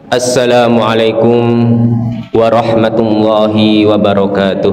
Assalamualaikum warahmatullahi wabarakatuh.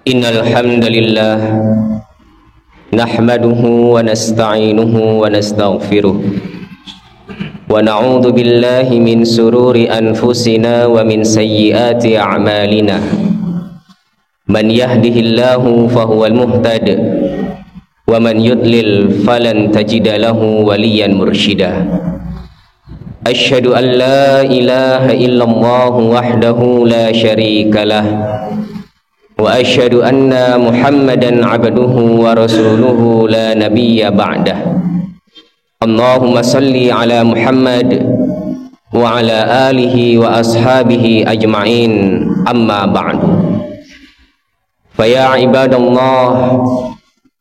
Innal hamdalillah nahmaduhu wa nasta'inuhu wa nastaghfiruh wa na'udzu billahi min sururi anfusina wa min sayyiati a'malina. Man yahdihillahu fahuwal muhtad wa man yudlil falan tajida lahu waliyan mursyida. Asyhadu an la ilaha illallah wahdahu la syarikalah wa asyhadu anna Muhammadan abduhu wa rasuluhu la nabiyya ba'dah. Allahumma salli ala Muhammad وعلى آله وأصحابه أجمعين أما بعد فيا عباد الله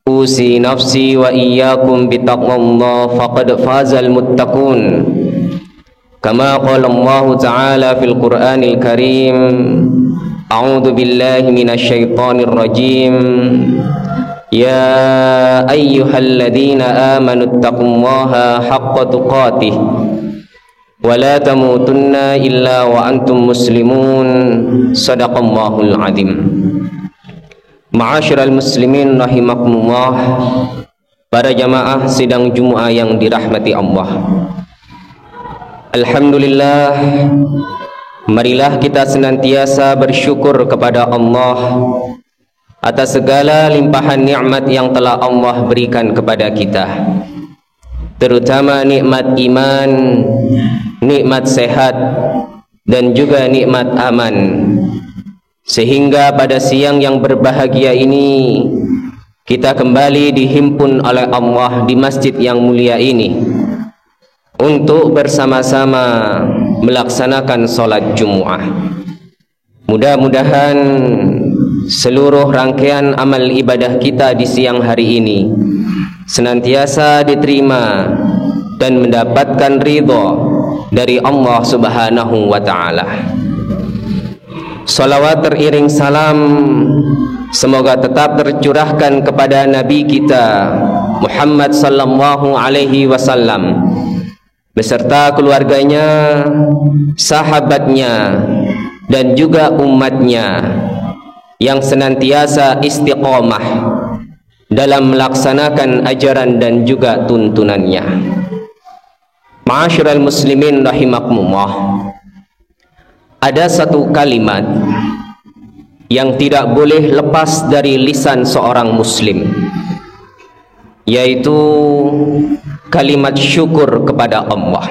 أوصي نفسي وإياكم بتقوى الله فقد فاز المتقون كما قال الله تعالى في القرآن الكريم أعوذ بالله من الشيطان الرجيم يا أيها الذين آمنوا اتقوا الله حق تقاته ولا تموتن إلا وأنتم مسلمون صدق الله العظيم. Ma'asyiral muslimin rahimakumullah, para jamaah sidang Jumat yang dirahmati Allah. Alhamdulillah, marilah kita senantiasa bersyukur kepada Allah atas segala limpahan nikmat yang telah Allah berikan kepada kita, terutama nikmat iman, nikmat sehat, dan juga nikmat aman, sehingga pada siang yang berbahagia ini kita kembali dihimpun oleh Allah di masjid yang mulia ini untuk bersama-sama melaksanakan sholat Jumu'ah. Mudah-mudahan seluruh rangkaian amal ibadah kita di siang hari ini senantiasa diterima dan mendapatkan ridho dari Allah Subhanahu wa ta'ala. Salawat teriring salam semoga tetap tercurahkan kepada Nabi kita Muhammad sallallahu alaihi wasallam beserta keluarganya, sahabatnya, dan juga umatnya yang senantiasa istiqomah dalam melaksanakan ajaran dan juga tuntunannya. Ma'asyiral muslimin rahimakumullah, ada satu kalimat yang tidak boleh lepas dari lisan seorang muslim, yaitu kalimat syukur kepada Allah.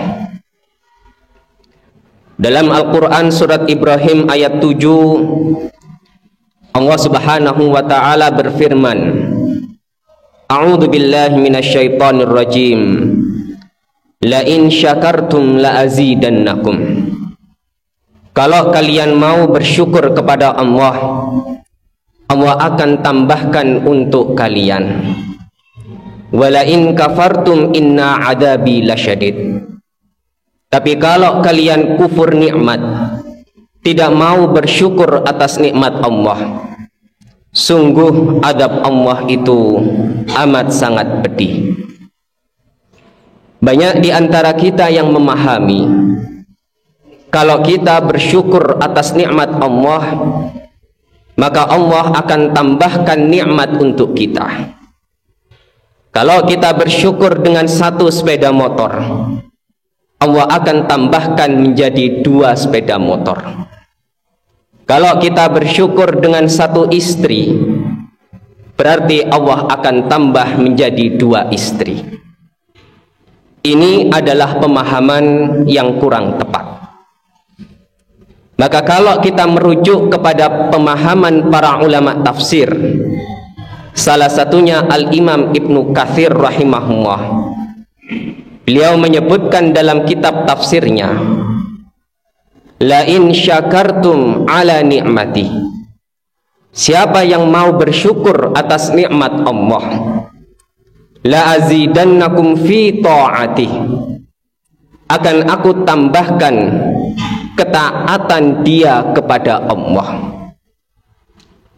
Dalam Al-Quran surat Ibrahim ayat 7, Allah Subhanahu wa ta'ala berfirman, A'udzu billahi minasyaitonir rajim, la in syakartum la azidannakum. Kalau kalian mau bersyukur kepada Allah, Allah akan tambahkan untuk kalian. Wala in kafartum inna adabi lasyadid. Tapi kalau kalian kufur nikmat, tidak mau bersyukur atas nikmat Allah, sungguh adab Allah itu amat sangat pedih. Banyak di antara kita yang memahami kalau kita bersyukur atas nikmat Allah, maka Allah akan tambahkan nikmat untuk kita. Kalau kita bersyukur dengan satu sepeda motor, Allah akan tambahkan menjadi 2 sepeda motor. Kalau kita bersyukur dengan satu istri, berarti Allah akan tambah menjadi 2 istri. Ini adalah pemahaman yang kurang tepat. Maka kalau kita merujuk kepada pemahaman para ulama tafsir, salah satunya Al-Imam Ibnu Katsir rahimahullah, beliau menyebutkan dalam kitab tafsirnya, la in syakartum ala ni'mati, siapa yang mau bersyukur atas nikmat Allah, la azidannakum fi ta'ati, akan aku tambahkan ketaatan dia kepada Allah.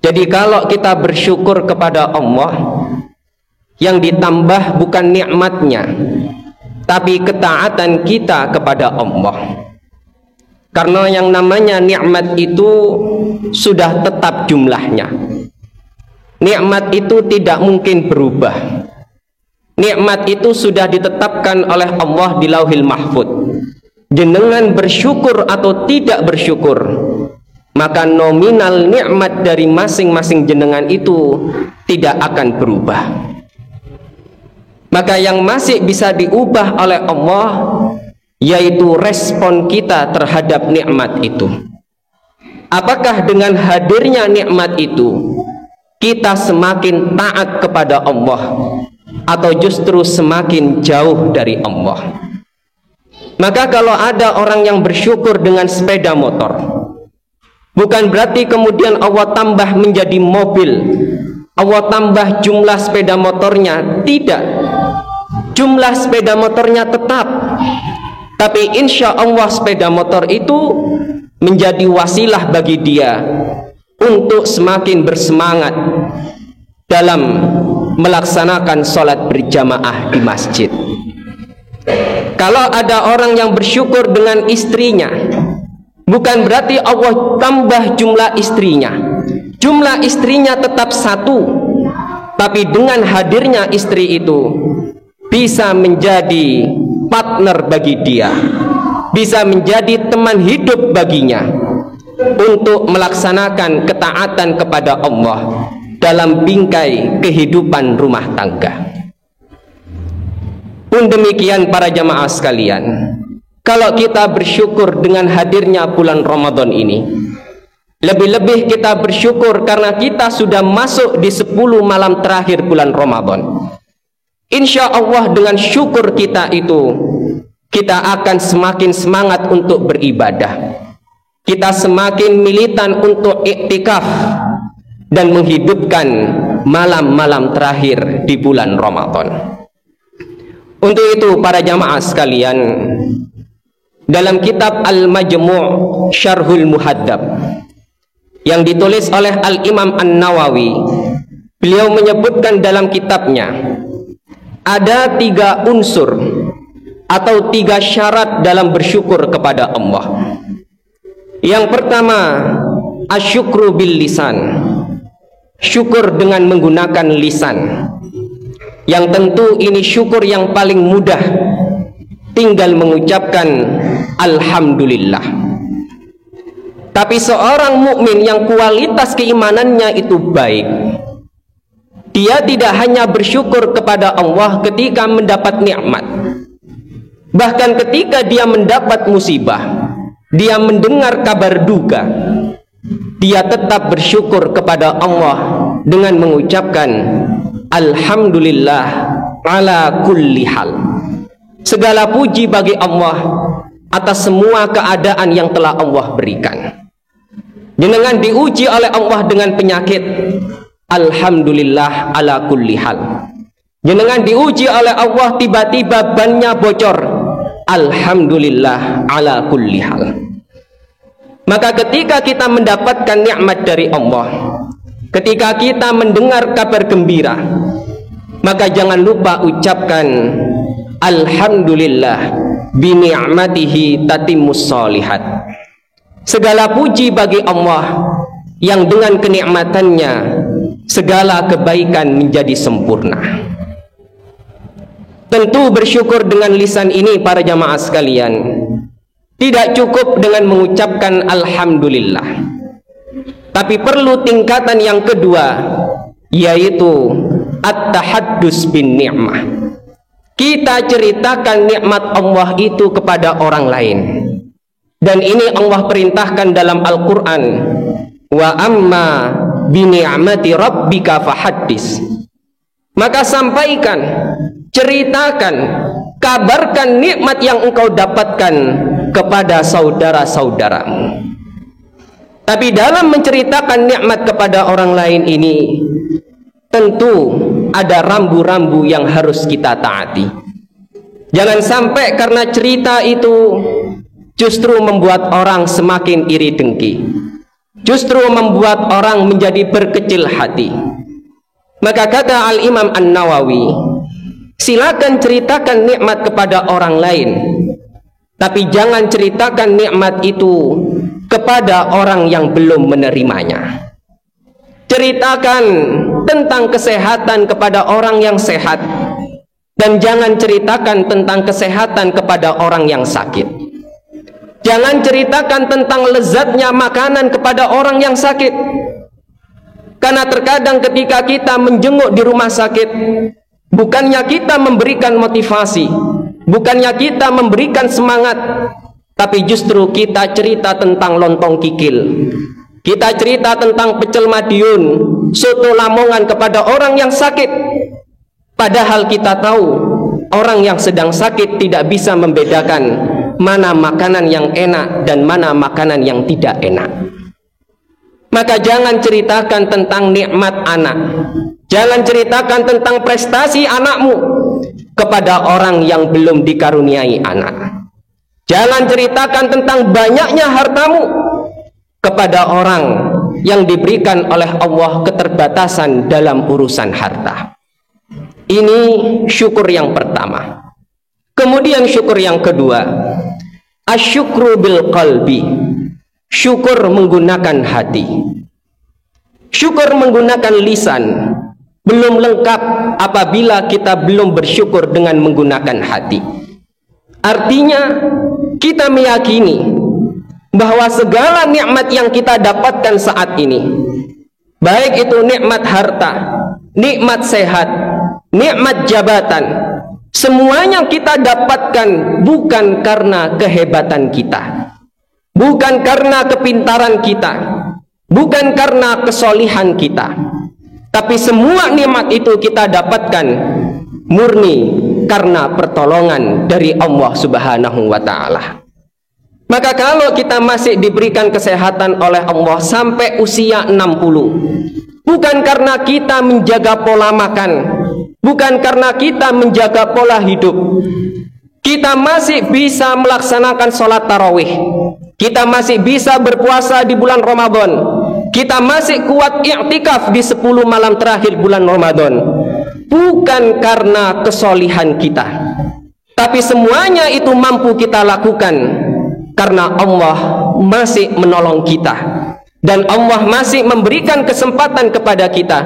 Jadi kalau kita bersyukur kepada Allah, yang ditambah bukan nikmatnya, tapi ketaatan kita kepada Allah. Karena yang namanya nikmat itu sudah tetap jumlahnya. Nikmat itu tidak mungkin berubah. Nikmat itu sudah ditetapkan oleh Allah di Lauhil Mahfuz. Jenengan bersyukur atau tidak bersyukur, maka nominal nikmat dari masing-masing jenengan itu tidak akan berubah. Maka yang masih bisa diubah oleh Allah yaitu respon kita terhadap nikmat itu. Apakah dengan hadirnya nikmat itu kita semakin taat kepada Allah atau justru semakin jauh dari Allah? Maka kalau ada orang yang bersyukur dengan sepeda motor, bukan berarti kemudian Allah tambah menjadi mobil, Allah tambah jumlah sepeda motornya. Tidak, jumlah sepeda motornya tetap, tapi insya Allah sepeda motor itu menjadi wasilah bagi dia untuk semakin bersemangat dalam melaksanakan sholat berjamaah di masjid. Kalau ada orang yang bersyukur dengan istrinya, bukan berarti Allah tambah jumlah istrinya. Jumlah istrinya tetap satu, tapi dengan hadirnya istri itu bisa menjadi partner bagi dia, bisa menjadi teman hidup baginya untuk melaksanakan ketaatan kepada Allah dalam bingkai kehidupan rumah tangga. Pun demikian para jamaah sekalian, kalau kita bersyukur dengan hadirnya bulan Ramadan ini, lebih-lebih kita bersyukur karena kita sudah masuk di 10 malam terakhir bulan Ramadan. Insya Allah dengan syukur kita itu, kita akan semakin semangat untuk beribadah. Kita semakin militan untuk iktikaf dan menghidupkan malam-malam terakhir di bulan Ramadan. Untuk itu para jamaah sekalian, dalam kitab Al-Majmu' Syarhul Muhaddab yang ditulis oleh Al-Imam An-Nawawi, beliau menyebutkan dalam kitabnya ada 3 unsur atau 3 syarat dalam bersyukur kepada Allah. Yang pertama, asyukru bil lisan, syukur dengan menggunakan lisan. Yang tentu ini syukur yang paling mudah, tinggal mengucapkan alhamdulillah. Tapi seorang mukmin yang kualitas keimanannya itu baik, dia tidak hanya bersyukur kepada Allah ketika mendapat nikmat, bahkan ketika dia mendapat musibah, dia mendengar kabar duka, dia tetap bersyukur kepada Allah dengan mengucapkan alhamdulillah ala kulli hal. Segala puji bagi Allah atas semua keadaan yang telah Allah berikan. Jenengan diuji oleh Allah dengan penyakit, alhamdulillah ala kulli hal. Jenengan diuji oleh Allah tiba-tiba bannya bocor, alhamdulillah ala kulli hal. Maka ketika kita mendapatkan nikmat dari Allah, ketika kita mendengar kabar gembira, maka jangan lupa ucapkan alhamdulillah bi ni'matihi tatimmus shalihat. Segala puji bagi Allah yang dengan kenikmatannya segala kebaikan menjadi sempurna. Tentu bersyukur dengan lisan ini para jamaah sekalian tidak cukup dengan mengucapkan alhamdulillah, tapi perlu tingkatan yang kedua, yaitu at-tahaddus bin ni'mah. Kita ceritakan nikmat Allah itu kepada orang lain. Dan ini Allah perintahkan dalam Al-Quran, wa amma bi ni'mati rabbika fahaddis. Maka sampaikan, ceritakan, kabarkan nikmat yang engkau dapatkan kepada saudara-saudaramu. Tapi dalam menceritakan nikmat kepada orang lain ini, tentu ada rambu-rambu yang harus kita taati. Jangan sampai karena cerita itu justru membuat orang semakin iri dengki, justru membuat orang menjadi berkecil hati. Maka kata Al-Imam An-Nawawi, silakan ceritakan nikmat kepada orang lain, tapi jangan ceritakan nikmat itu kepada orang yang belum menerimanya. Ceritakan tentang kesehatan kepada orang yang sehat, dan jangan ceritakan tentang kesehatan kepada orang yang sakit. Jangan ceritakan tentang lezatnya makanan kepada orang yang sakit. Karena terkadang ketika kita menjenguk di rumah sakit, bukannya kita memberikan motivasi, bukannya kita memberikan semangat, tapi justru kita cerita tentang lontong kikil, kita cerita tentang pecel Madiun, soto Lamongan kepada orang yang sakit. Padahal kita tahu orang yang sedang sakit tidak bisa membedakan mana makanan yang enak dan mana makanan yang tidak enak. Maka jangan ceritakan tentang nikmat anak, jangan ceritakan tentang prestasi anakmu kepada orang yang belum dikaruniai anak. Jangan ceritakan tentang banyaknya hartamu kepada orang yang diberikan oleh Allah keterbatasan dalam urusan harta. Ini syukur yang pertama. Kemudian syukur yang kedua, asyukru bil qalbi, syukur menggunakan hati. Syukur menggunakan lisan belum lengkap apabila kita belum bersyukur dengan menggunakan hati. Artinya kita meyakini bahwa segala nikmat yang kita dapatkan saat ini, baik itu nikmat harta, nikmat sehat, nikmat jabatan, semuanya kita dapatkan bukan karena kehebatan kita, bukan karena kepintaran kita, bukan karena kesolihan kita, tapi semua nikmat itu kita dapatkan murni karena pertolongan dari Allah Subhanahu wa ta'ala. Maka kalau kita masih diberikan kesehatan oleh Allah sampai usia 60, bukan karena kita menjaga pola makan, bukan karena kita menjaga pola hidup, kita masih bisa melaksanakan sholat tarawih, kita masih bisa berpuasa di bulan Ramadan, kita masih kuat i'tikaf di 10 malam terakhir bulan Ramadan, bukan karena kesolihan kita, tapi semuanya itu mampu kita lakukan karena Allah masih menolong kita dan Allah masih memberikan kesempatan kepada kita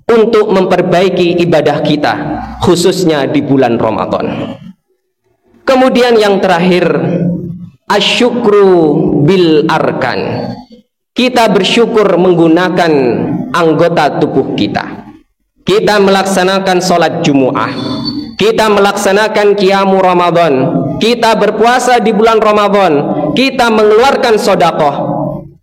untuk memperbaiki ibadah kita, khususnya di bulan Ramadan. Kemudian yang terakhir, asyukru bil arkan, kita bersyukur menggunakan anggota tubuh kita. Kita melaksanakan sholat Jumu'ah, kita melaksanakan qiyamu Ramadan, kita berpuasa di bulan Ramadan, kita mengeluarkan sedekah.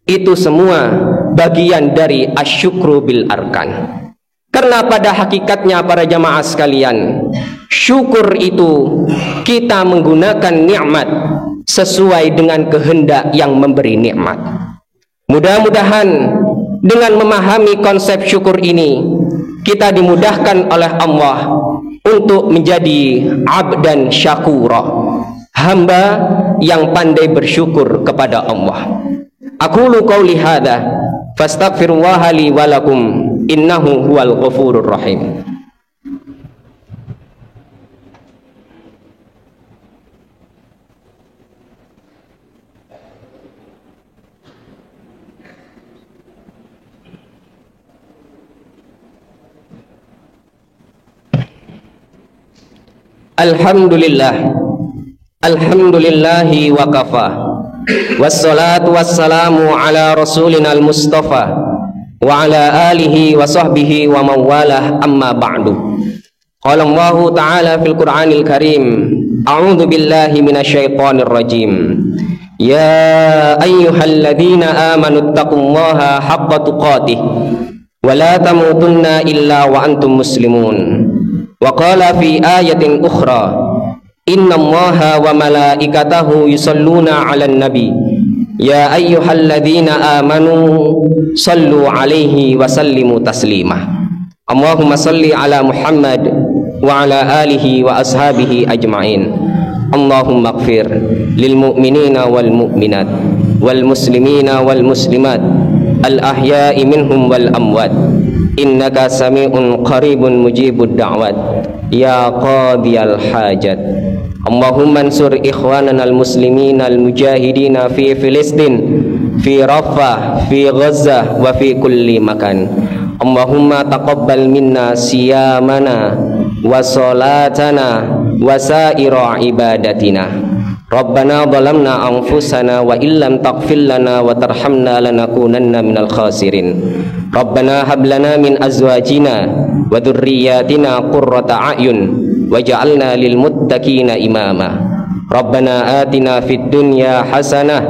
Itu semua bagian dari asyukru bil arkan. Karena pada hakikatnya para jamaah sekalian, syukur itu kita menggunakan nikmat sesuai dengan kehendak yang memberi nikmat. Mudah-mudahan dengan memahami konsep syukur ini, kita dimudahkan oleh Allah untuk menjadi abdan syakura, hamba yang pandai bersyukur kepada Allah. Aqulu qauli hadza fastaghfirullaha li wa lakum innahu huwal ghafurur rahim. Alhamdulillahi wa kafa, wassalatu wassalamu ala rasulinal mustafa wa ala alihi wa sahbihi wa mawalah, amma ba'du. Qala Allah ta'ala fil Qur'anil Karim, a'udzu billahi minasyaitonir rajim. Ya ayyuhalladzina amanu taqullaha haqqa tuqatih wa la tamutunna illa wa antum muslimun. Wa qala fi ayatin ukhra, innallaha wa malaikatahu yusalluna 'alan nabi ya ayyuhalladzina amanu sallu 'alaihi wa sallimu taslima. Allahumma salli 'ala Muhammad wa 'ala alihi wa ashabihi ajma'in. Allahumma ighfir lil mu'minina wal mu'minat wal muslimina wal muslimat al ahya'i minhum wal amwat innaka sami'un qaribun mujibud da'wat ya qadiyal hajat. Allahumma ansur ikhwanana al-muslimina al-mujahidina fi Filistin, fi Rafah, fi Gaza wa fi kulli makan. Allahumma taqabbal minna siyamana wa salatana wa sa'ira ibadatina. Rabbana zalamna anfusana wa illam taghfir lana wa tarhamna lanakunanna minal khasirin. Rabbana hab lana min azwajina wa dhurriyyatina qurrata a'yun waj'alna lil muttaqina imama. Rabbana atina fid dunya hasanah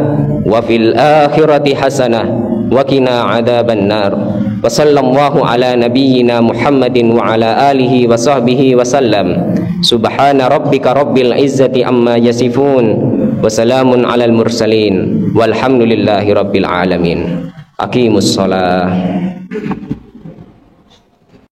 wa fil akhirati hasanah wa qina adzaban nar. Wa sallallahu ala nabiyyina Muhammadin wa ala alihi wa sahbihi wa sallam. Subhana rabbika rabbil izzati amma yasifun Wassalamun alal mursalin walhamdulillahi rabbil alamin. Aqimus shalah.